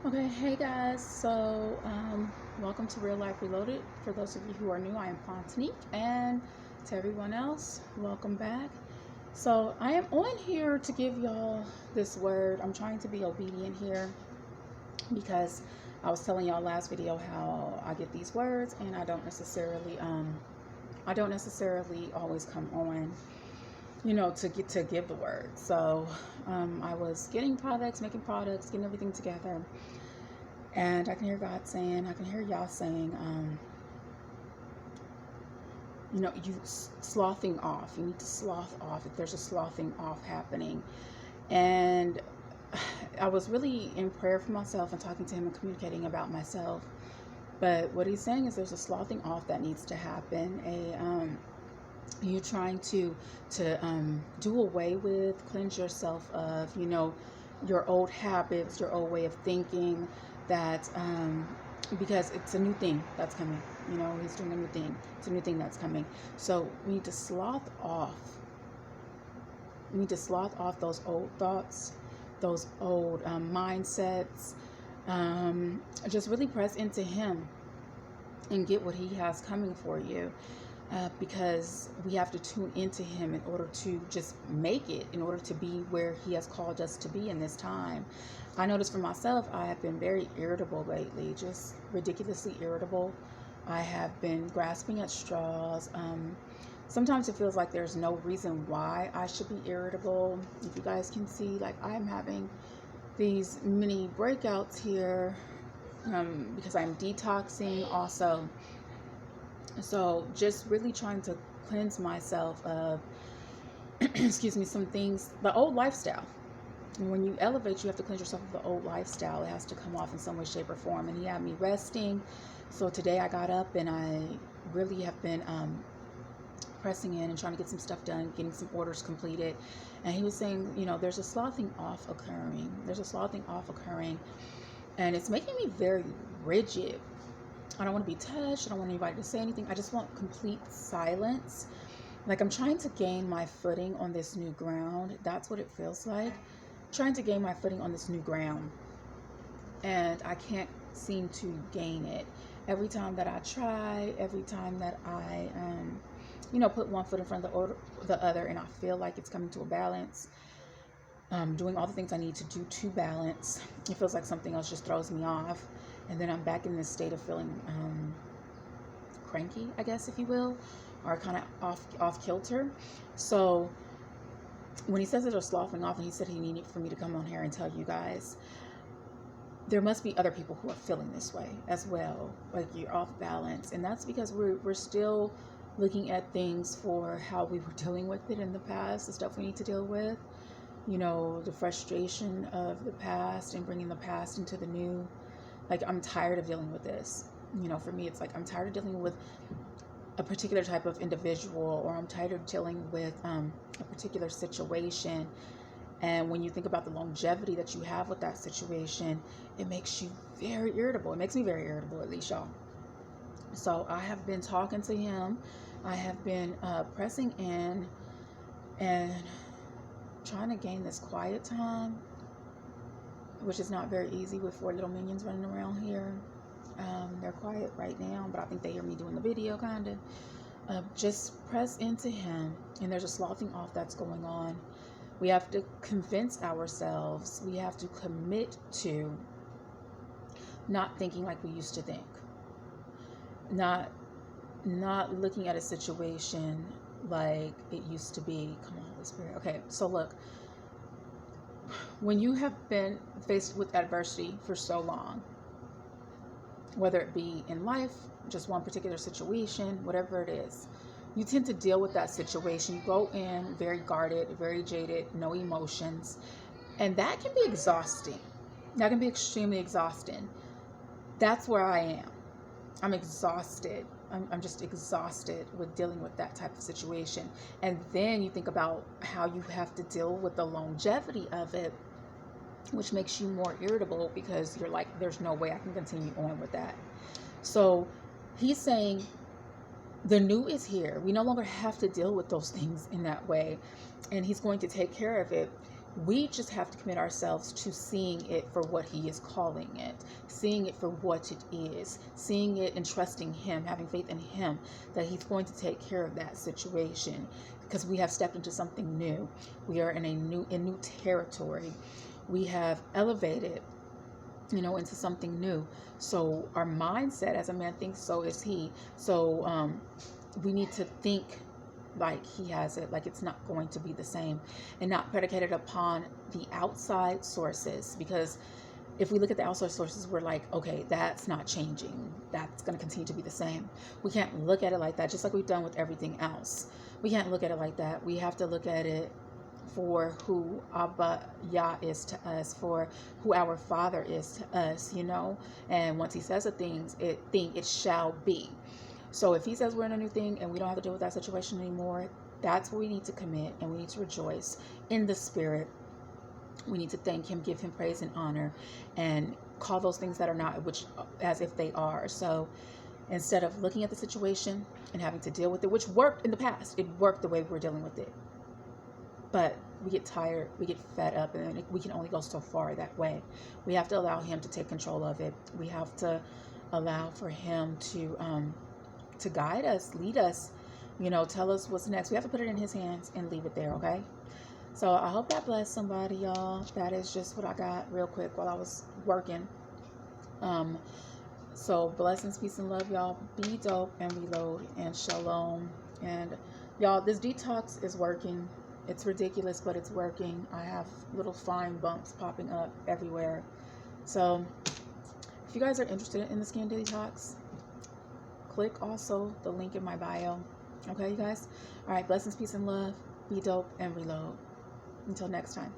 Okay, hey guys. Welcome to Real Life Reloaded. For those of you who are new, I am Fontanique, and to everyone else, welcome back. So, I am on here to give y'all this word. I'm trying to be obedient here because I was telling y'all last video how I get these words, and I don't necessarily always come on, to give the word. So, I was getting products, making products, getting everything together. And I can hear God saying, I can hear y'all saying, you slothing off. You need to sloth off if there's a slothing off happening. And I was really in prayer for myself and talking to him and communicating about myself. But what he's saying is there's a slothing off that needs to happen. You trying to do away with, cleanse yourself of, your old habits, your old way of thinking, that because it's a new thing that's coming. He's doing a new thing. It's a new thing that's coming. So we need to sloth off. We need to sloth off those old thoughts, those old mindsets. Just really press into him and get what he has coming for you. Because we have to tune into him in order to just make it, in order to be where he has called us to be in this time. I noticed for myself, I have been very irritable lately, just ridiculously irritable. I have been grasping at straws. Sometimes it feels like there's no reason why I should be irritable. If you guys can see, like, I'm having these mini breakouts here because I'm detoxing also. So just really trying to cleanse myself of, excuse me, some things, the old lifestyle. And when you elevate, you have to cleanse yourself of the old lifestyle. It has to come off in some way, shape, or form. And he had me resting. So today I got up and I really have been pressing in and trying to get some stuff done, getting some orders completed. And he was saying, there's a slothing off occurring. There's a slothing off occurring. And it's making me very rigid. I don't want to be touched. I don't want anybody to say anything. I just want complete silence. Like I'm trying to gain my footing on this new ground. That's what it feels like. Trying to gain my footing on this new ground. And I can't seem to gain it. Every time that I try, every time that I, put one foot in front of the other, and I feel like it's coming to a balance, doing all the things I need to do to balance, it feels like something else just throws me off. And then I'm back in this state of feeling cranky, I guess, if you will, or kind of off kilter. So when he says that they're sloughing off, and he said he needed for me to come on here and tell you guys, there must be other people who are feeling this way as well, like you're off balance. And that's because we're still looking at things for how we were dealing with it in the past, the stuff we need to deal with, the frustration of the past and bringing the past into the new. Like, I'm tired of dealing with this. For me, it's like I'm tired of dealing with a particular type of individual, or I'm tired of dealing with a particular situation. And when you think about the longevity that you have with that situation, it makes you very irritable. It makes me very irritable, at least, y'all. So I have been talking to him. I have been pressing in and trying to gain this quiet time, which is not very easy with 4 little minions running around here. They're quiet right now, but I think they hear me doing the video, kind of. Just press into him, and there's a sloughing off that's going on. We have to convince ourselves. We have to commit to not thinking like we used to think. Not looking at a situation like it used to be. Come on, Holy Spirit. Okay, so look. When you have been faced with adversity for so long, whether it be in life, just one particular situation, whatever it is, you tend to deal with that situation. You go in very guarded, very jaded, no emotions, and that can be exhausting. That can be extremely exhausting. That's where I am. I'm exhausted. I'm just exhausted with dealing with that type of situation. And then you think about how you have to deal with the longevity of it, which makes you more irritable because you're like, there's no way I can continue on with that. So he's saying the new is here. We no longer have to deal with those things in that way. And he's going to take care of it. We just have to commit ourselves to seeing it for what he is calling it, seeing it for what it is, seeing it and trusting him, having faith in him that he's going to take care of that situation, because we have stepped into something new. We are in new territory. We have elevated, into something new. So our mindset, as a man thinks, so is he. So we need to think like he has it, like it's not going to be the same, and not predicated upon the outside sources. Because if we look at the outside sources, we're like, okay, that's not changing, that's going to continue to be the same. We can't look at it like that, just like we've done with everything else. We can't look at it like that. We have to look at it for who Abba Yah is to us, for who our Father is to us, and once he says a thing, it shall be. So if he says we're in a new thing and we don't have to deal with that situation anymore, that's where we need to commit, and we need to rejoice in the spirit. We need to thank him, give him praise and honor, and call those things that are not which as if they are. So instead of looking at the situation and having to deal with it, which worked in the past, it worked the way we were dealing with it. But we get tired, we get fed up, and we can only go so far that way. We have to allow him to take control of it. We have to allow for him to guide us, lead us, tell us what's next. We have to put it in his hands and leave it there, okay? So I hope that blessed somebody, y'all. That is just what I got real quick while I was working. So blessings, peace, and love, y'all. Be dope and reload, and shalom. And y'all, this detox is working. It's ridiculous, but it's working. I have little fine bumps popping up everywhere. So if you guys are interested in the skin detox, click also the link in my bio. Okay, you guys? All right, blessings, peace, and love. Be dope and reload. Until next time.